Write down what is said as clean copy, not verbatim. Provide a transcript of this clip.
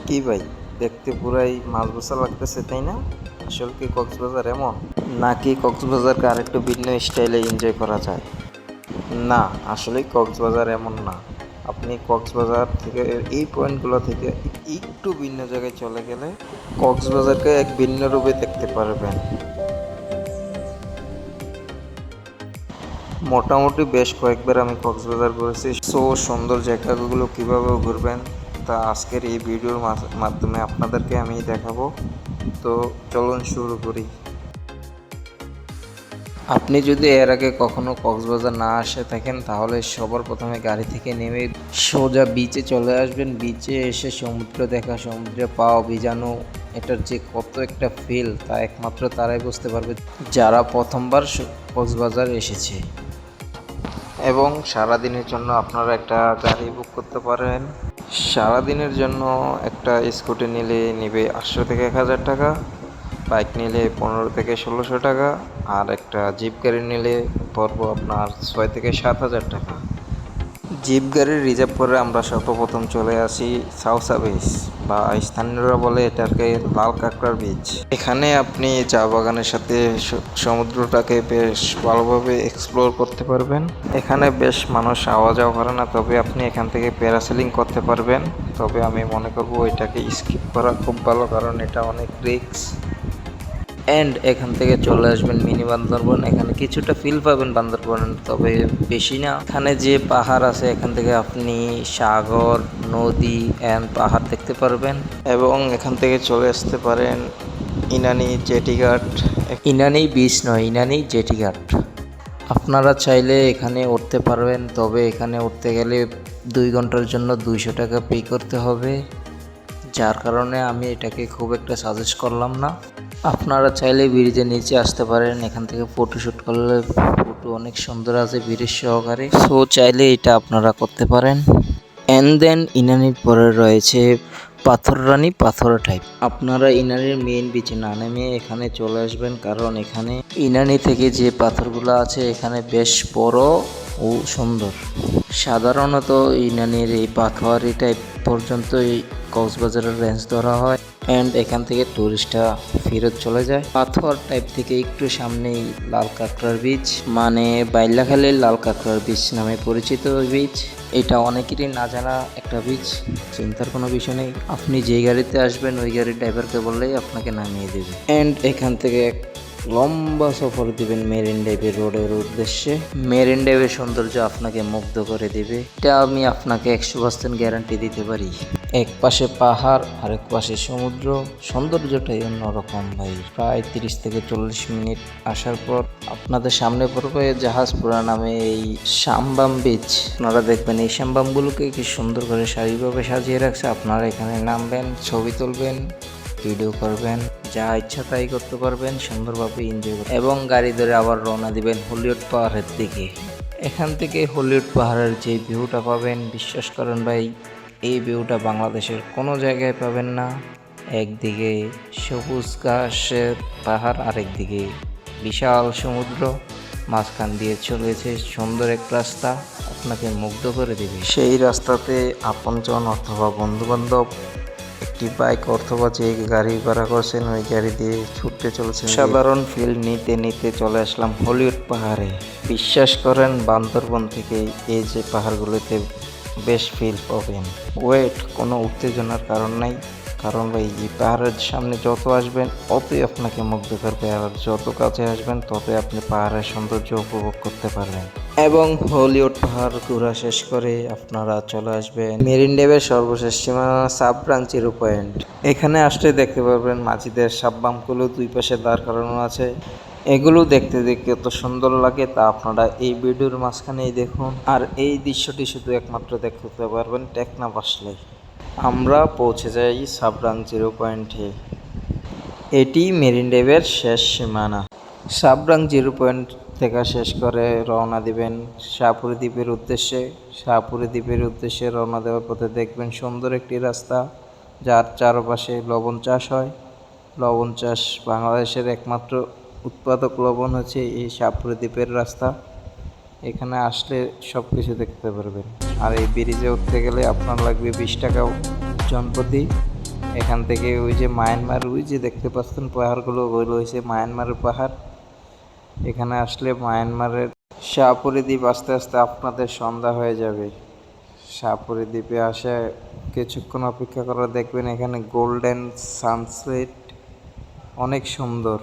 কি ভাই, দেখতে পুরাই মাছ বসা লাগতেছে তাই না? আসলে কি কক্সবাজার এমন, নাকি কক্সবাজারকে আরেকটু ভিন্ন স্টাইলে এনজয় করা যায়? না, আসলেই কক্সবাজার এমন না। আপনি কক্সবাজার থেকে এই পয়েন্টগুলো থেকে একটু ভিন্ন জায়গায় চলে গেলে কক্সবাজারকে এক ভিন্ন রূপে দেখতে পারবেন। মোটামুটি বেশ কয়েকবার আমি কক্সবাজার ঘুরেছি। সো সুন্দর জায়গাগুলো কীভাবে ঘুরবেন তা আজকের এই ভিডিওর মাধ্যমে আপনাদেরকে আমি দেখাবো। তো চলুন শুরু করি। আপনি যদি এর আগে কখনো কক্সবাজার না আসে থাকেন তাহলে সবার প্রথমে গাড়ি থেকে নেমে সোজা বিচে চলে আসবেন। বিচে এসে সমুদ্র দেখা, সমুদ্রে পাও ভিজানো, এটার যে কত একটা ফিল তা একমাত্র তারাই বুঝতে পারবে যারা প্রথমবার কক্সবাজার এসেছে। এবং সারাদিনের জন্য আপনারা একটা গাড়ি বুক করতে পারেন। সারাদিনের জন্য একটা স্কুটি নিলে নেবে 800 থেকে 1000 টাকা, বাইক নিলে 15 থেকে 1600 টাকা, আর একটা জিপ গাড়ি নিলে পড়বো আপনার 6 থেকে 7000 টাকা। জিপ গাড়ি রিজার্ভ করে আমরা সর্বপ্রথম চলে আসি সাউসা বিচ, বা স্থানীয়রা বলে এটাকে লাল কাঁকড়ার বিচ। এখানে আপনি চা বাগানের সাথে সমুদ্রটাকে বেশ ভালোভাবে এক্সপ্লোর করতে পারবেন। এখানে বেশ মানুষ আওয়া যাওয়া করে না, তবে আপনি এখান থেকে প্যারাসেলিং করতে পারবেন। তবে আমি মনে করবো এটাকে স্কিপ করা খুব ভালো, কারণ এটা অনেক রিস্ক। অ্যান্ড এখান থেকে চলে আসবেন মিনি বান্দরবন। এখানে কিছুটা ফিল পাবেন বান্দরবনের, তবে বেশি না। এখানে যে পাহাড় আছে এখান থেকে আপনি সাগর, নদী অ্যান্ড পাহাড় দেখতে পারবেন। এবং এখান থেকে চলে আসতে পারেন ইনানি জেটিঘাট। ইনানি বিচ নয়, ইনানি জেটিঘাট। আপনারা চাইলে এখানে উঠতে পারবেন, তবে এখানে উঠতে গেলে 2 ঘন্টার জন্য 200 টাকা পে করতে হবে, যার কারণে আমি এটাকে খুব একটা সাজেস্ট করলাম না। আপনারা চাইলে ব্রিজের নিচে আসতে পারেন, এখান থেকে ফটোশ্যুট করলে ফটো অনেক সুন্দর আছে ব্রিজ সহকারে। সো চাইলে এটা আপনারা করতে পারেন। অ্যান্ড দেন ইনানির পরে রয়েছে পাথররানী পাথর টাইপ। আপনারা ইনানির মেইন বিচে না নেমে এখানে চলে আসবেন, কারণ এখানে ইনানি থেকে যে পাথরগুলো আছে এখানে বেশ বড় ও সুন্দর। সাধারণত ইনানির এই পাথরই টাইপ পর্যন্তই কক্সবাজারের রেঞ্জ ধরা হয়, অ্যান্ড এখান থেকে টুরিস্টরা ফেরত চলে যায়। পাথর টাইপ থেকে একটু সামনেই লাল কাঁকড়ার বীচ, মানে বাইল্লাখালীর লাল কাঁকড়ার বীচ নামে পরিচিত বীচ। এটা অনেকেরই না জানা একটা বীচ, চিন্তার কোনো বিষয় নেই। আপনি যেই গাড়িতে আসবেন ওই গাড়ির ড্রাইভারকে বললেই আপনাকে নামিয়ে দেবে, অ্যান্ড এখান থেকে লম্বা সফর দিবেন মেরিন ড্রাইভের রোডের উদ্দেশ্যে। মেরিন ড্রাইভের সৌন্দর্য আপনাকে মুগ্ধ করে দেবে, এটা আমি আপনাকে 100% গ্যারান্টি দিতে পারি। এক পাশে পাহাড়, আরেক পাশে সমুদ্র, সৌন্দর্যটাই অন্যরকম ভাই। প্রায় 30 থেকে 40 মিনিট আসার পর আপনাদের সামনে পড়বে জাহাজপুরা নামে এই সাম্বাম বিচ। আপনারা দেখবেন এই সাম্বামগুলোকে কি সুন্দর করে সারিভাবে সাজিয়ে রাখছে। আপনারা এখানে নামবেন, ছবি তুলবেন, ভিডিও করবেন, যা ইচ্ছা তাই করতে পারবেন, সুন্দরভাবে এনজয় করবেন। এবং গাড়ি ধরে আবার রওনা দিবেন হলিউড পাহাড়ের দিকে। এখান থেকে হলিউড পাহাড়ের যে ভিউটা পাবেন, বিশ্বাস করেন ভাই, এই ভিউটা বাংলাদেশের কোনো জায়গায় পাবেন না। একদিকে সবুজ ঘাসের পাহাড়, আরেকদিকে বিশাল সমুদ্র, মাঝখান দিয়ে চলেছে সুন্দর এক রাস্তা, আপনাকে মুগ্ধ করে দেবে। সেই রাস্তাতে আপনজন অথবা বন্ধুবান্ধব একটি বাইক অথবা যে গাড়ি ভাড়া করছেন ওই গাড়ি দিয়ে ছুটতে চলেছেন। সাধারণ ফিল নিতে নিতে চলে আসলাম হলিউড পাহাড়ে। বিশ্বাস করেন বান্দরবন থেকে এই যে পাহাড়গুলোতে বেশ ফিল পাবেন। ওয়েট, কোনো উত্তেজনার কারণ নাই, কারণ ভাই এই পাহাড়ের সামনে যত আসবেন ততই আপনাকে মুগ্ধ করবে, আর যত কাছে আসবেন ততই আপনি পাহাড়ের সৌন্দর্য উপভোগ করতে পারবেন। এবং হলিউড পাহাড় ঘোরা শেষ করে আপনারা চলে আসবেন মেরিন ড্রাইভের সর্বশেষ সীমানা সাবরাং জিরো পয়েন্ট। এখানে আসলে দেখতে পারবেন মাঝিদের সাববামগুলো দুই পাশে দাঁড় করানো আছে। এগুলো দেখতে দেখতে এত সুন্দর লাগে তা আপনারা এই ভিডিওর মাঝখানেই দেখুন। আর এই দৃশ্যটি শুধু একমাত্র দেখতে পারবেন টেকনাফ আসলে। আমরা পৌঁছে যাই সাবরাং জিরো পয়েন্টে। এটি মেরিন ড্রাইভের শেষ সীমানা। সাবরাং জিরো পয়েন্ট থেকে শেষ করে রওনা দিবেন শাহপুরী দ্বীপের উদ্দেশ্যে। শাহপুরী দ্বীপের উদ্দেশ্যে রওনা দেওয়ার পথে দেখবেন সুন্দর একটি রাস্তা, যার চারপাশে লবণ চাষ হয়। লবণ চাষ বাংলাদেশের একমাত্র উৎপাদক লবণ হচ্ছে এই শাহপুরী দ্বীপের রাস্তা। এখানে আসলে সব কিছু দেখতে পারবেন। আর এই ব্রিজে উঠতে গেলে আপনার লাগবে 20 টাকা জনপ্রতি। এখান থেকে ওই যে মায়ানমার, ওই যে দেখতে পাচ্ছেন পাহাড়গুলো, ওই রয়েছে মায়ানমারের পাহাড়। এখানে আসলে মায়ানমারের শাহপুরী দ্বীপ আস্তে আস্তে আপনাদের সন্ধ্যা হয়ে যাবে। শাহপুরী দ্বীপে আসে কিছুক্ষণ অপেক্ষা করে দেখবেন এখানে গোল্ডেন সানসেট অনেক সুন্দর।